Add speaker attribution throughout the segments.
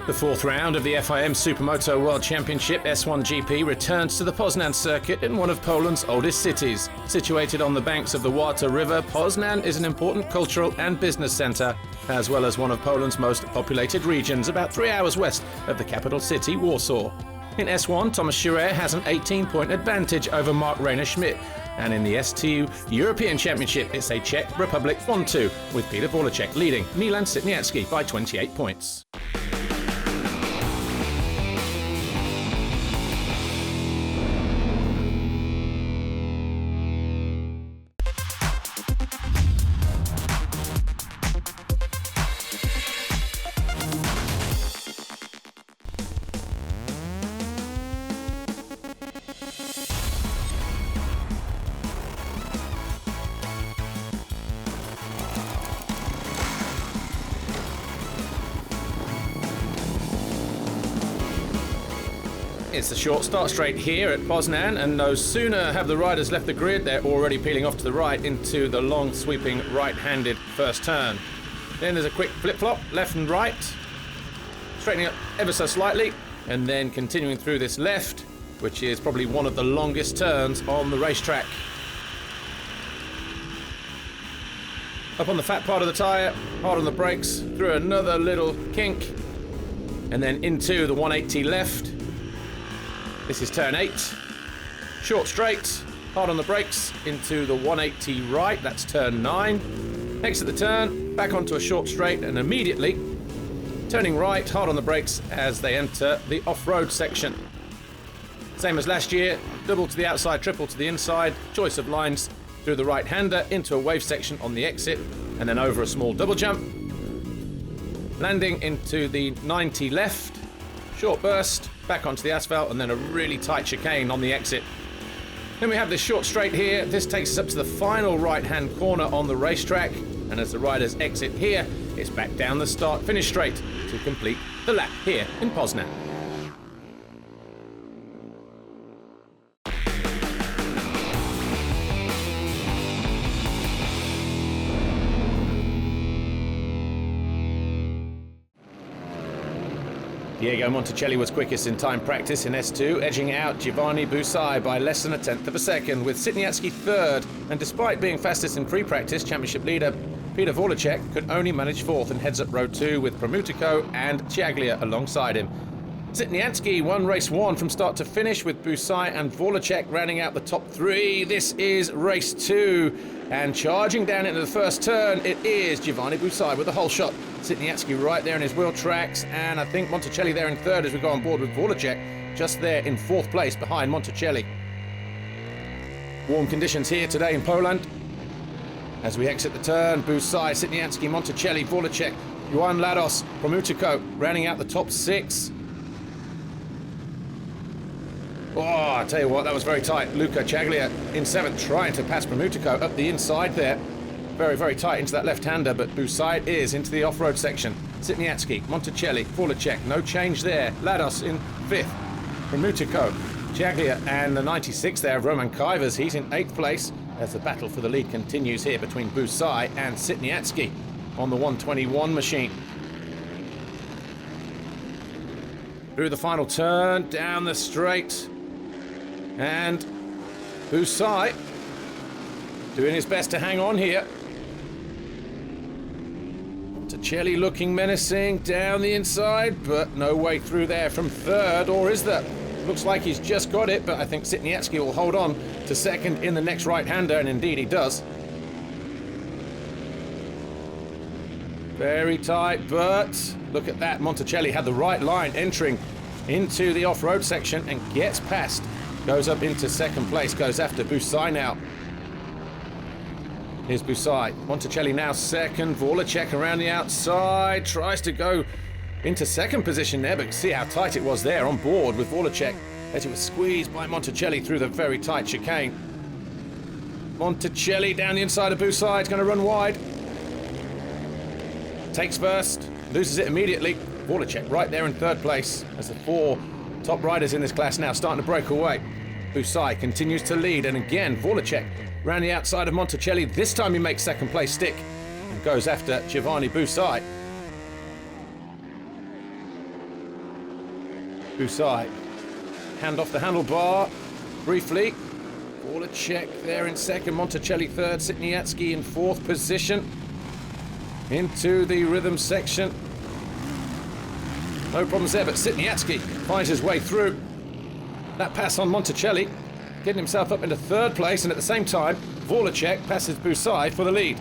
Speaker 1: The fourth round of the FIM Supermoto World Championship S1GP returns to the Poznan circuit in one of Poland's oldest cities. Situated on the banks of the Warta River, Poznan is an important cultural and business centre, as well as one of Poland's most populated regions, about 3 hours west of the capital city, Warsaw. In S1, Thomas Chareyre has an 18-point advantage over Marc-Reiner Schmidt, and in the S2 European Championship, it's a Czech Republic 1-2, with Pavel Woiciech leading Milan Sitniansky by 28 points. It's the short start straight here at Poznan, and no sooner have the riders left the grid, they're already peeling off to the right into the long sweeping right-handed first turn. Then there's a quick flip-flop, left and right, straightening up ever so slightly, and then continuing through this left, which is probably one of the longest turns on the racetrack. Up on the fat part of the tyre, hard on the brakes, through another little kink, and then into the 180 left. This is turn 8, short straight, hard on the brakes, into the 180 right, that's turn 9. Exit the turn, back onto a short straight, and immediately turning right, hard on the brakes as they enter the off-road section. Same as last year, double to the outside, triple to the inside, choice of lines through the right-hander, into a wave section on the exit, and then over a small double jump. Landing into the 90 left, short burst, back onto the asphalt, and then a really tight chicane on the exit. Then we have this short straight here. This takes us up to the final right-hand corner on the racetrack, and as the riders exit here, it's back down the start-finish straight to complete the lap here in Poznan. Diego Monticelli was quickest in time practice in S2, edging out Giovanni Busai by less than a tenth of a second, with Sitniansky third. And despite being fastest in free practice, championship leader Pavel Woiciech could only manage fourth and heads up row 2 with Promutico and Ciaglia alongside him. Sitniansky won race 1 from start to finish, with Busai and Woiciech rounding out the top 3. This is race 2, and charging down into the first turn, it is Giovanni Busai with the whole shot. Sitniansky right there in his wheel tracks, and I think Monticelli there in third as we go on board with Woiciech just there in fourth place behind Monticelli. Warm conditions here today in Poland. As we exit the turn, Busai, Sitniansky, Monticelli, Woiciech, Juan Lados, Promutico rounding out the top 6. Oh, I tell you what, that was very tight. Luca Ciaglia in 7th, trying to pass Promutico up the inside there. Very, very tight into that left-hander, but Busai is into the off-road section. Sitniansky, Monticelli, Woiciech, no change there. Lados in 5th. Promutico, Ciaglia, and the 96 there of Roman Kajvers. He's in 8th place as the battle for the lead continues here between Busai and Sitniansky on the 121 machine. Through the final turn, down the straight, and Busai doing his best to hang on here. Monticelli looking menacing down the inside, but no way through there from third, or is there? Looks like he's just got it, but I think Sitniansky will hold on to second in the next right-hander, and indeed he does. Very tight, but look at that. Monticelli had the right line entering into the off-road section and gets past. Goes up into second place, goes after Busai now. Here's Busai. Monticelli now second. Woiciech around the outside. Tries to go into second position there, but see how tight it was there on board with Woiciech as it was squeezed by Monticelli through the very tight chicane. Monticelli down the inside of Busai. It's going to run wide. Takes first. Loses it immediately. Woiciech right there in third place as the 4 top riders in this class now starting to break away. Busai continues to lead, and again Woiciech around the outside of Monticelli. This time he makes second place stick and goes after Giovanni Busai. Woiciech, hand off the handlebar, briefly. Woiciech there in second, Monticelli third, Sitniansky in fourth position. Into the rhythm section. No problems there, but Sitniansky finds his way through. That pass on Monticelli, getting himself up into third place, and at the same time, Woiciech passes Woiciech for the lead.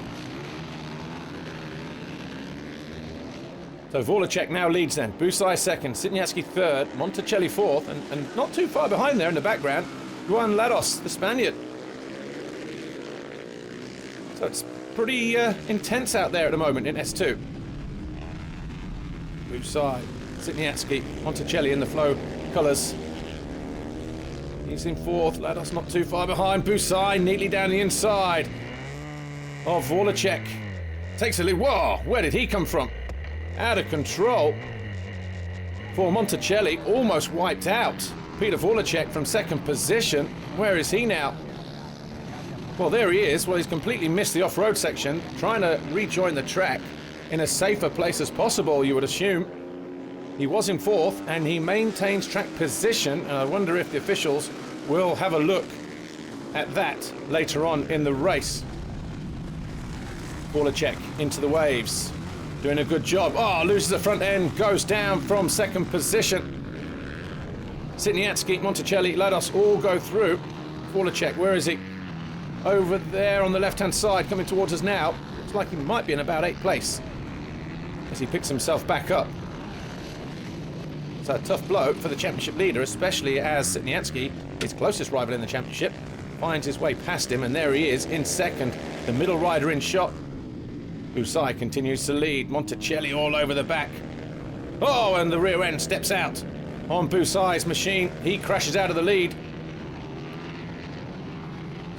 Speaker 1: So Woiciech now leads then. Woiciech second, Sitniansky third, Monticelli fourth, and not too far behind there in the background, Juan Lados, the Spaniard. So it's pretty intense out there at the moment in S2. Woiciech, Sitniansky, Monticelli in the flow colours. He's in fourth, Lados not too far behind. Woiciech neatly down the inside of Woiciech. Takes a lead. Whoa, where did he come from? Out of control for Monticelli, almost wiped out. Peter Woiciech from second position. Where is he now? Well, there he is. Well, he's completely missed the off-road section, trying to rejoin the track in a safer place as possible, you would assume. He was in fourth, and he maintains track position, and I wonder if the officials will have a look at that later on in the race. Woiciech into the waves, doing a good job. Oh, loses the front end, goes down from second position. Sitniansky, Monticelli, Lados all go through. Woiciech, where is he? Over there on the left-hand side, coming towards us now. Looks like he might be in about 8th place as he picks himself back up. So a tough blow for the championship leader, especially as Sitniansky, his closest rival in the championship, finds his way past him, and there he is in second, the middle rider in shot. Woiciech continues to lead, Monticelli all over the back. Oh, and the rear end steps out on Woiciech's machine. He crashes out of the lead.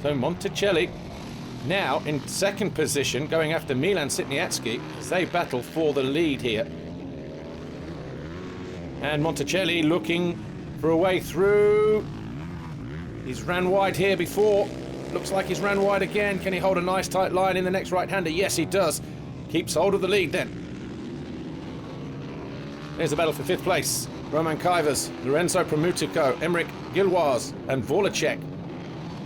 Speaker 1: So Monticelli now in second position, going after Milan Sitniansky as they battle for the lead here. And Monticelli looking for a way through. He's ran wide here before. Looks like he's ran wide again. Can he hold a nice tight line in the next right-hander? Yes, he does. Keeps hold of the lead then. There's the battle for 5th place. Roman Kejmar, Lorenzo Promutico, Emmerich Gilloise, and Woiciech.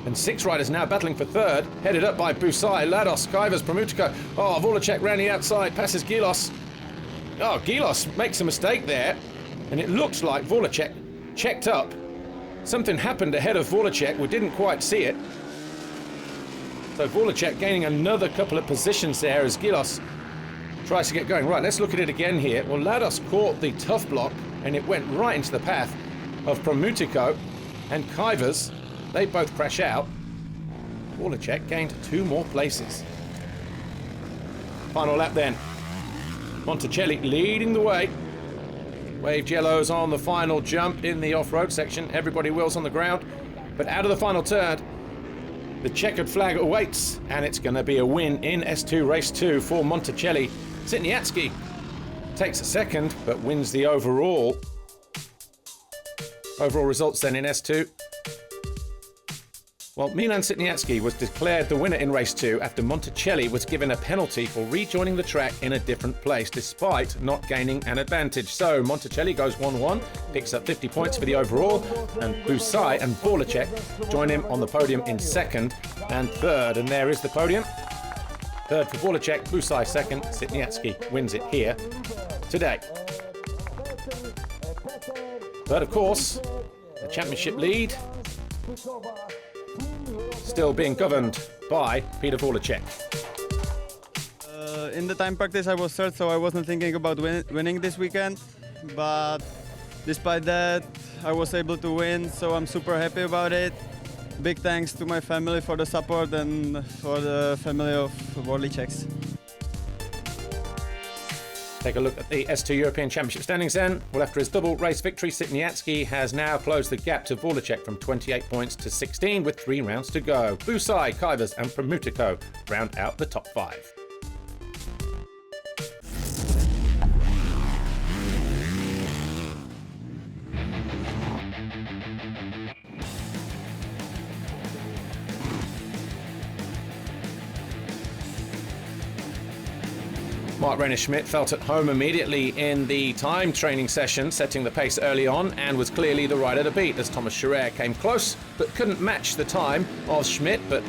Speaker 1: And 6 riders now battling for 3rd, headed up by Woiciech, Lados, Kejmar, Promutico. Oh, Woiciech ran the outside, passes Gilloise. Oh, Gilloise makes a mistake there, and it looks like Woiciech checked up. Something happened ahead of Woiciech, we didn't quite see it. So Woiciech gaining another couple of positions there as Gilloise tries to get going. Right, let's look at it again here. Well, Lados caught the tough block, and it went right into the path of Promutico and Kejmar. They both crash out. Woiciech gained 2 more places. Final lap then. Monticelli leading the way. Waved yellows on the final jump in the off-road section. Everybody wheels on the ground. But out of the final turn, the checkered flag awaits, and it's going to be a win in S2 Race 2 for Monticelli. Sitniansky takes a second, but wins the overall. Overall results then in S2. Well, Milan Sitniansky was declared the winner in Race 2 after Monticelli was given a penalty for rejoining the track in a different place, despite not gaining an advantage. So Monticelli goes 1-1, picks up 50 points for the overall, and Woiciech and Woiciech join him on the podium in 2nd and 3rd. And there is the podium. 3rd for Woiciech, Woiciech 2nd, Sitniansky wins it here today. But of course, the championship lead still being governed by Peter Woiciech.
Speaker 2: In the time practice I was 3rd, so I wasn't thinking about winning this weekend. But despite that, I was able to win, so I'm super happy about it. Big thanks to my family for the support and for the family of Woiciechs.
Speaker 1: Take a look at the S2 European Championship standings then. Well, after his double race victory, Sitniansky has now closed the gap to Woiciech from 28 points to 16 with 3 rounds to go. Woiciech, Kejmar and Promutico round out the top 5. Marc-Reiner Schmidt felt at home immediately in the time training session, setting the pace early on, and was clearly the rider to beat as Thomas Chareyre came close, but couldn't match the time of Schmidt, but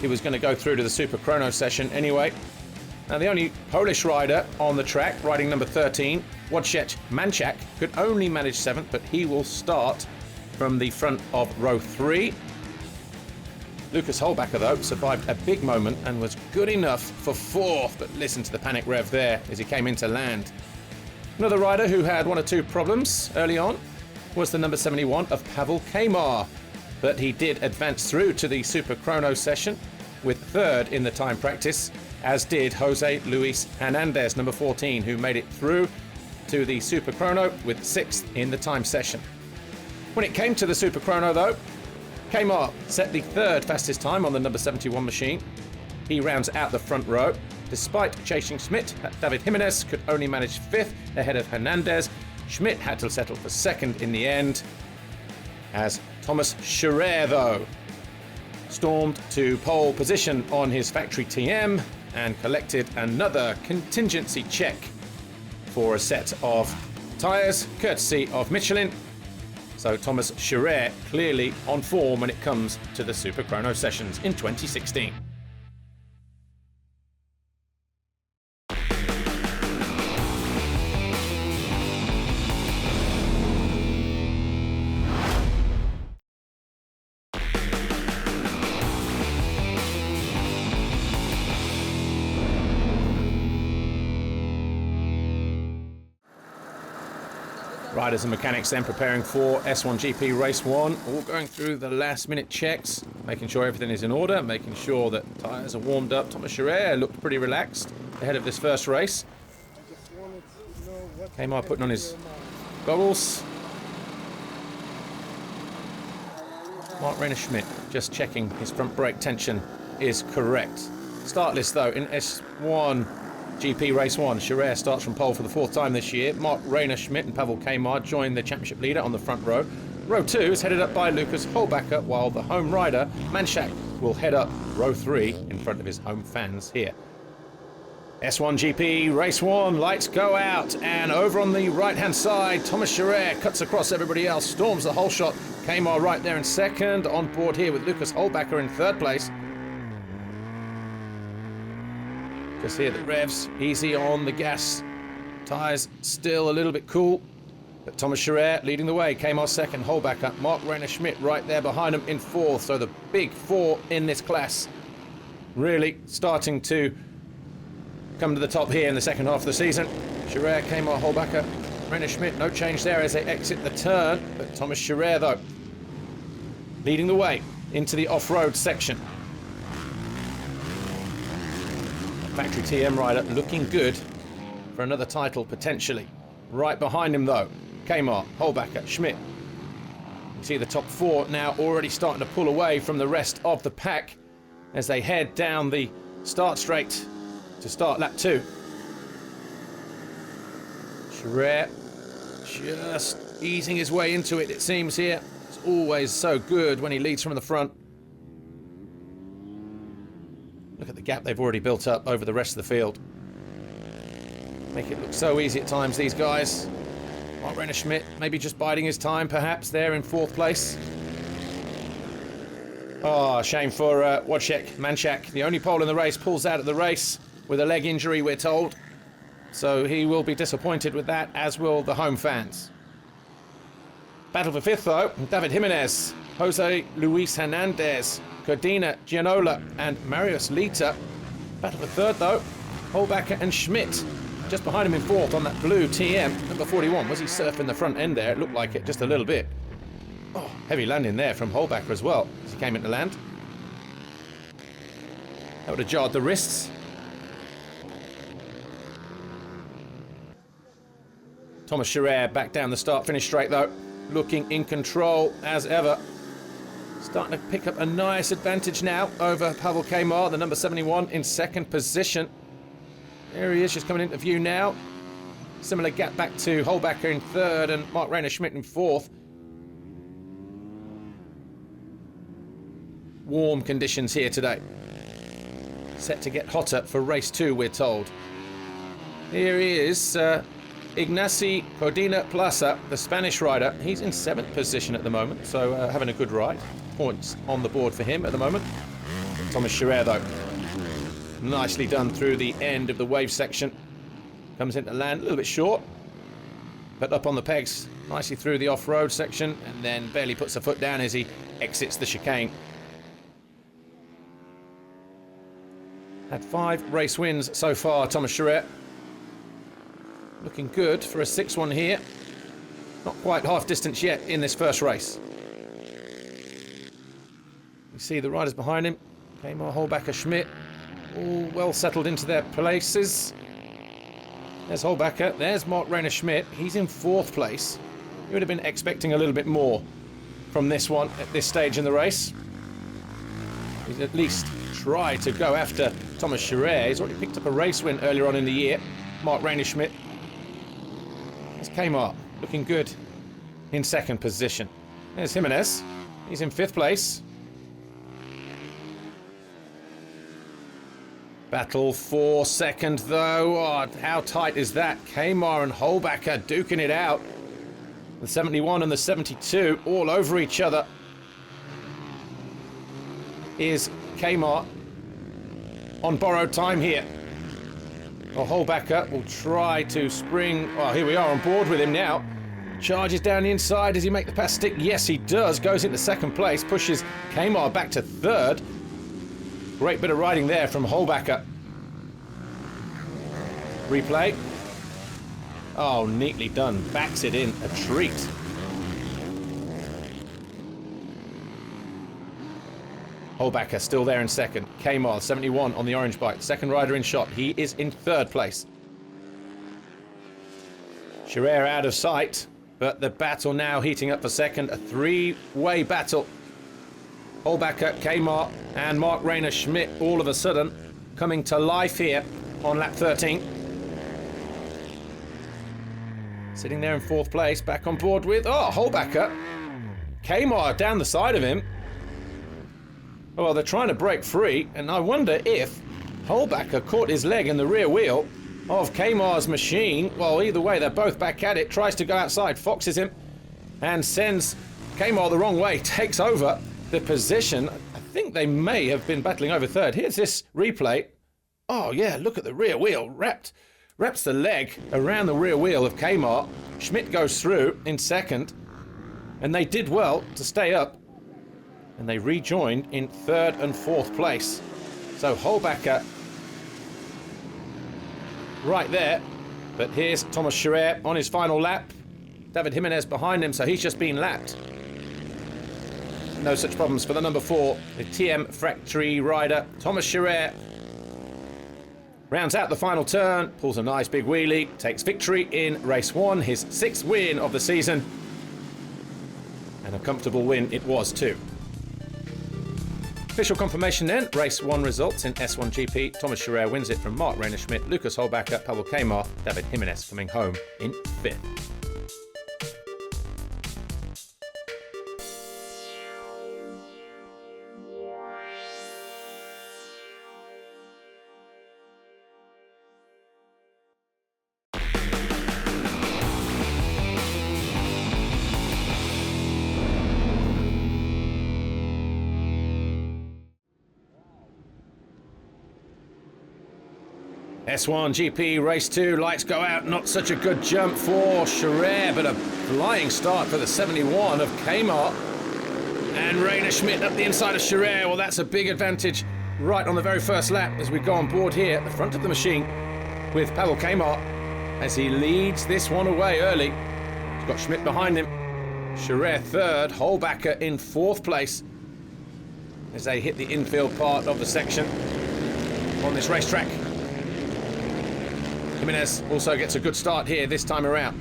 Speaker 1: he was going to go through to the Super Chrono session anyway. Now the only Polish rider on the track, riding number 13, Woiciech Manczak, could only manage 7th, but he will start from the front of row 3. Lukas Höllbacher, though, survived a big moment and was good enough for 4th, but listen to the panic rev there as he came into land. Another rider who had 1 or 2 problems early on was the number 71 of Pavel Kejmar, but he did advance through to the Super Chrono session with 3rd in the time practice, as did Jose Luis Hernandez, number 14, who made it through to the Super Chrono with 6th in the time session. When it came to the Super Chrono, though, Kejmar set the 3rd fastest time on the number 71 machine. He rounds out the front row. Despite chasing Schmidt, David Gimenez could only manage 5th ahead of Hernandez. Schmidt had to settle for 2nd in the end, as Thomas Chareyre, though, stormed to pole position on his factory TM and collected another contingency check for a set of tyres, courtesy of Michelin. So Thomas Chareyre clearly on form when it comes to the Super Chrono sessions in 2016. Riders and mechanics then preparing for S1GP Race 1, all going through the last minute checks, making sure everything is in order, making sure that tyres are warmed up. Thomas Chareyre looked pretty relaxed ahead of this first race. Kejmar putting on his goggles. Marc-Reiner Schmidt just checking his front brake tension is correct. Start list though in S1GP Race 1. Chareyre starts from pole for the 4th time this year. Marc-Reiner Schmidt and Pavel Kejmar join the championship leader on the front row. Row 2 is headed up by Lukas Höllbacher, while the home rider, Manczak, will head up row 3 in front of his home fans here. S1GP Race 1, lights go out, and over on the right-hand side, Thomas Chareyre cuts across everybody else, storms the whole shot. Kejmar right there in 2nd, on board here with Lukas Höllbacher in 3rd place. Just hear the revs, easy on the gas. Tyres still a little bit cool, but Thomas Chareyre leading the way. Kejmar 2nd, Höllbacher, Marc-Reiner Schmidt right there behind him in 4th. So the big 4 in this class really starting to come to the top here in the second half of the season. Chareyre, Kejmar, Höllbacher, Reiner Schmidt, no change there as they exit the turn, but Thomas Chareyre though leading the way into the off-road section. Factory TM rider looking good for another title potentially. Right behind him though, Kejmar, Höllbacher, Schmidt. You see the top 4 now already starting to pull away from the rest of the pack as they head down the start straight to start lap 2. Chareyre just easing his way into it, it seems here. It's always so good when he leads from the front. Look at the gap they've already built up over the rest of the field. Make it look so easy at times, these guys. Marc-Reiner Schmidt maybe just biding his time, perhaps, there in 4th place. Oh, shame for Woiciech Manczak. The only pole in the race, pulls out of the race with a leg injury, we're told. So he will be disappointed with that, as will the home fans. Battle for 5th, though. David Gimenez, Jose Luis Hernandez, Codina, Gianola and Marius Lita. Battle for 3rd though, Höllbacher and Schmidt. Just behind him in 4th on that blue TM, number 41. Was he surfing the front end there? It looked like it just a little bit. Oh, heavy landing there from Höllbacher as well as he came into land. That would have jarred the wrists. Thomas Chareyre back down the start-finish straight though, looking in control as ever. Starting to pick up a nice advantage now over Pavel Kejmar, the number 71 in 2nd position. There he is, just coming into view now. Similar gap back to Höllbacher in 3rd and Marc-Reiner Schmidt in 4th. Warm conditions here today. Set to get hotter for race 2, we're told. Here he is, Ignasi Codina Plaza, the Spanish rider. He's in 7th position at the moment, so having a good ride. Points on the board for him at the moment. Thomas Chareyre, though, nicely done through the end of the wave section. Comes into land a little bit short, but up on the pegs, nicely through the off-road section, and then barely puts a foot down as he exits the chicane. Had 5 race wins so far, Thomas Chareyre. Looking good for a 6th here. Not quite half distance yet in this first race. You see the riders behind him. Kejmar, Höllbacher, Schmidt, all well settled into their places. There's Höllbacher, there's Marc-Reiner Schmidt. He's in 4th place. You would have been expecting a little bit more from this one at this stage in the race. He's at least tried to go after Thomas Chareyre. He's already picked up a race win earlier on in the year. Marc-Reiner Schmidt. There's Kejmar, looking good in 2nd position. There's Gimenez. He's in 5th place. Battle for 2nd, though. Oh, how tight is that? Kejmar and Höllbacher duking it out. The 71 and the 72 all over each other. Is Kejmar on borrowed time here? Well, Höllbacher will try to spring. Oh, here we are on board with him now. Charges down the inside. Does he make the pass stick? Yes, he does. Goes into 2nd place. Pushes Kejmar back to 3rd. Great bit of riding there from Höllbacher. Replay. Oh, neatly done. Backs it in. A treat. Höllbacher still there in 2nd. Kejmar, 71 on the orange bike. 2nd rider in shot. He is in 3rd place. Chareyre out of sight, but the battle now heating up for 2nd. A 3-way battle. Höllbacher, Kejmar, and Marc-Reiner Schmidt all of a sudden coming to life here on lap 13. Sitting there in 4th place, back on board with, Höllbacher. Kejmar down the side of him. Well, they're trying to break free, and I wonder if Höllbacher caught his leg in the rear wheel of Kejmar's machine. Well, either way, they're both back at it. Tries to go outside, foxes him, and sends Kejmar the wrong way, takes over the position. I think they may have been battling over 3rd. Here's this replay. Oh yeah, look at the rear wheel. Wraps the leg around the rear wheel of Kejmar. Schmidt goes through in 2nd, and they did well to stay up, and they rejoined in 3rd and 4th place. So Höllbacher right there, but here's Thomas Chareyre on his final lap. David Gimenez behind him, so he's just been lapped. No such problems for the number 4, the TM factory rider, Thomas Chareyre. Rounds out the final turn, pulls a nice big wheelie, takes victory in race 1, his 6th win of the season. And a comfortable win it was too. Official confirmation then, race 1 results in S1GP. Thomas Chareyre wins it from Marc-Reiner Schmidt, Lukas Höllbacher, Pavel Kejmar, David Gimenez coming home in 5th. S1GP Race 2, lights go out, not such a good jump for Chareyre, but a flying start for the 71 of Kejmar. And Reiner Schmidt up the inside of Chareyre. Well, that's a big advantage right on the very first lap as we go on board here at the front of the machine with Pavel Kejmar as he leads this one away early. He's got Schmidt behind him. Chareyre 3rd, Höllbacher in 4th place as they hit the infield part of the section on this racetrack. Gimenez also gets a good start here this time around.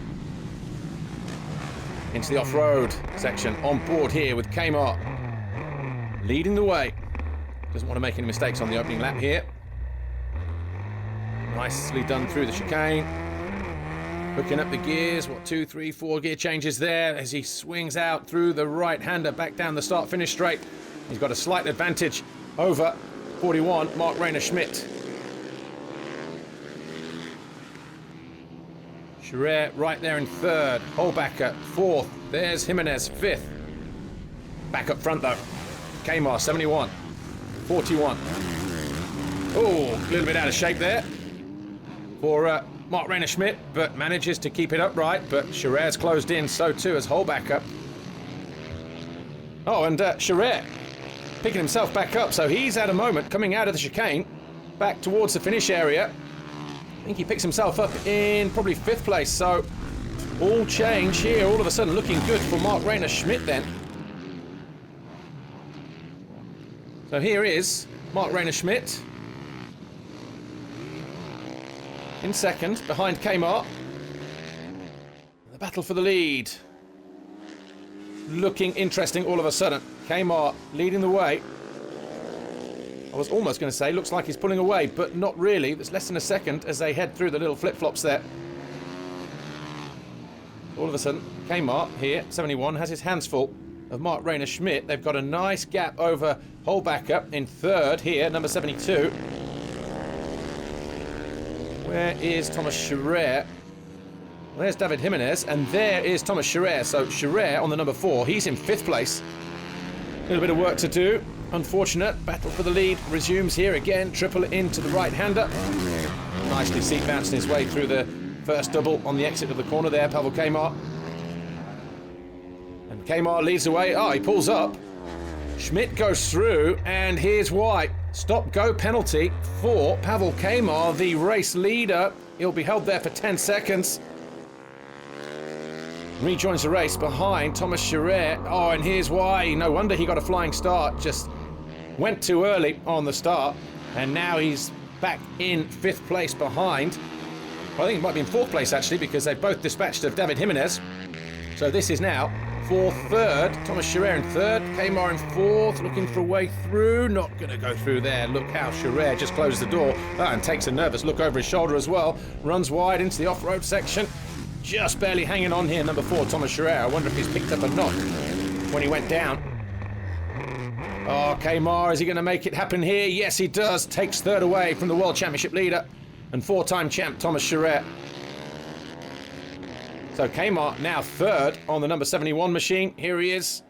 Speaker 1: Into the off-road section, on board here with Kejmar. Leading the way. Doesn't want to make any mistakes on the opening lap here. Nicely done through the chicane. Hooking up the gears, 2, 3, 4 gear changes there as he swings out through the right-hander back down the start-finish straight. He's got a slight advantage over 41, Marc-Reiner Schmidt. Chareyre right there in third. Höllbacher fourth. There's Gimenez fifth. Back up front though. Kejmar 71. 41. Oh, a little bit out of shape there for Marc-Reiner Schmidt, but manages to keep it upright. But Chareyre's closed in, so too has Höllbacher. Oh, and Chareyre picking himself back up, so he's at a moment coming out of the chicane back towards the finish area. I think he picks himself up in probably 5th place, so all change here, all of a sudden looking good for Marc-Reiner Schmidt then. So here is Marc-Reiner Schmidt in second, behind Kejmar. The battle for the lead. Looking interesting all of a sudden. Kejmar leading the way. I was almost going to say, looks like he's pulling away, but not really. There's less than a second as they head through the little flip-flops there. All of a sudden, Kejmar here, 71, has his hands full of Marc-Reiner Schmidt. They've got a nice gap over Höllbacher in third here, number 72. Where is Thomas Chareyre? Well, there's David Gimenez, and there is Thomas Chareyre. So Chareyre on the number 4, he's in 5th place. A little bit of work to do. Unfortunate. Battle for the lead resumes here again. Triple into the right-hander. Nicely seat bouncing his way through the first double on the exit of the corner there, Pavel Kejmar. And Kejmar leads the way. Oh, he pulls up. Schmidt goes through, and here's why. Stop-go penalty for Pavel Kejmar, the race leader. He'll be held there for 10 seconds. Rejoins the race behind Thomas Chareyre. Oh, and here's why. No wonder he got a flying start. Just went too early on the start. And now he's back in 5th place behind. Well, I think it might be in 4th place, actually, because they've both dispatched of David Gimenez. So this is now for third. Thomas Chareyre in third. Kejmar in 4th, looking for a way through. Not going to go through there. Look how Chareyre just closed the door and takes a nervous look over his shoulder as well. Runs wide into the off-road section. Just barely hanging on here, number 4, Thomas Chareyre. I wonder if he's picked up a knock when he went down. Oh, Kejmar, is he going to make it happen here? Yes, he does. Takes third away from the World Championship leader and 4-time champ Thomas Chareyre. So Kejmar now third on the number 71 machine. Here he is.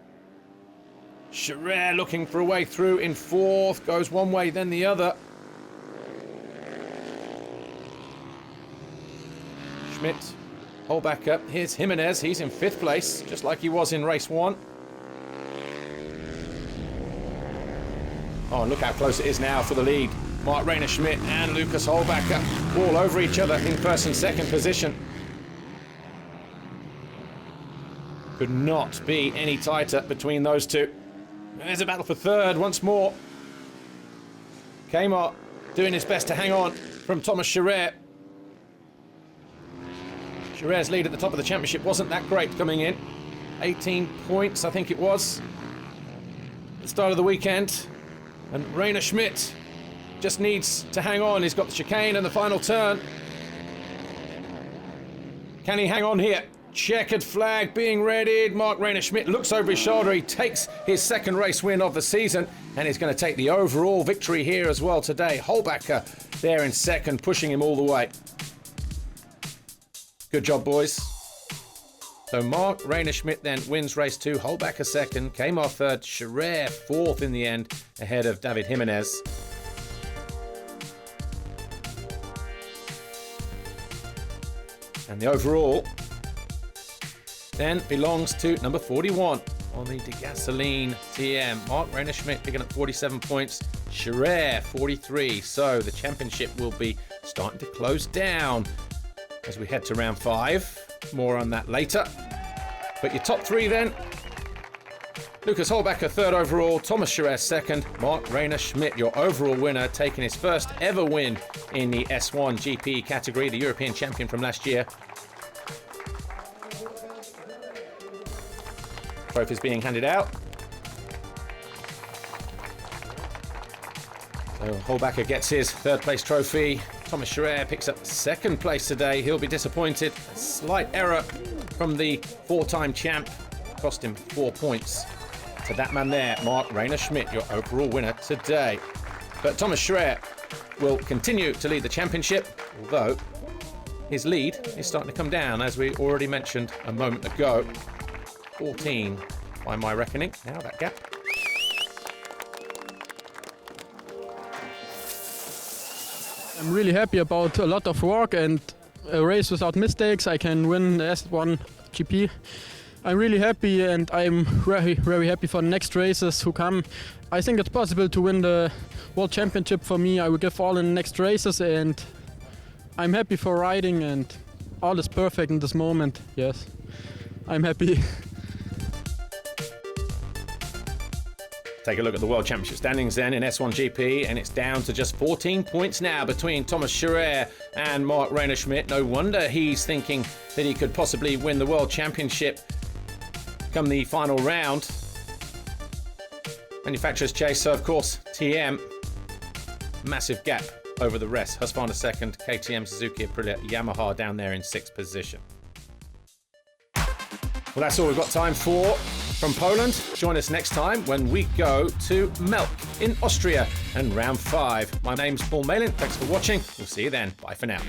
Speaker 1: Chareyre looking for a way through in 4th. Goes one way, then the other. Schmidt. Höllbacher. Here's Gimenez. He's in 5th place, just like he was in race 1. Oh, and look how close it is now for the lead. Marc-Reiner Schmidt and Lukas Höllbacher all over each other in 1st and 2nd position. Could not be any tighter between those two. There's a battle for 3rd once more. Kejmar doing his best to hang on from Thomas Chareyre. Chareyre's lead at the top of the championship wasn't that great coming in. 18 points, I think it was, at the start of the weekend. And Reiner Schmidt just needs to hang on. He's got the chicane and the final turn. Can he hang on here? Checkered flag being readied. Marc-Reiner Schmidt looks over his shoulder. He takes his 2nd race win of the season, and he's going to take the overall victory here as well today. Höllbacher there in 2nd, pushing him all the way. Good job, boys. So Marc-Reiner Schmidt then wins race 2, Höllbacher 2nd, Kejmar 3rd, Chareyre 4th in the end, ahead of David Gimenez. And the overall then belongs to number 41 on the Degalosine TM. Marc-Reiner Schmidt picking up 47 points, Chareyre 43. So the championship will be starting to close down as we head to round 5. More on that later. But your top 3 then. Lukas Höllbacher 3rd overall, Thomas Chareyre 2nd, Marc-Reiner Schmidt your overall winner, taking his first ever win in the S1GP category, the European champion from last year. Trophies being handed out. So Höllbacher gets his 3rd place trophy. Thomas Chareyre picks up 2nd place today. He'll be disappointed. A slight error from the 4-time champ. Cost him 4 points. To that man there, Marc-Reiner Schmidt, your overall winner today. But Thomas Chareyre will continue to lead the championship, although his lead is starting to come down, as we already mentioned a moment ago. 14 by my reckoning. Now that gap.
Speaker 3: I'm really happy about a lot of work and a race without mistakes. I can win the S1GP. I'm really happy, and I'm very, very happy for the next races who come. I think it's possible to win the World Championship for me. I will give all in the next races, and I'm happy for riding, and all is perfect in this moment. Yes, I'm happy.
Speaker 1: Take a look at the World Championship standings then in S1GP, and it's down to just 14 points now between Thomas Chareyre and Marc-Reiner Schmidt. No wonder he's thinking that he could possibly win the World Championship come the final round. Manufacturer's chase, so of course TM. Massive gap over the rest. Husqvarna second, KTM, Suzuki, Aprilia, Yamaha down there in 6th position. Well, that's all we've got time for from Poland. Join us next time when we go to Melk in Austria and round 5. My name's Paul Malin. Thanks for watching. We'll see you then. Bye for now.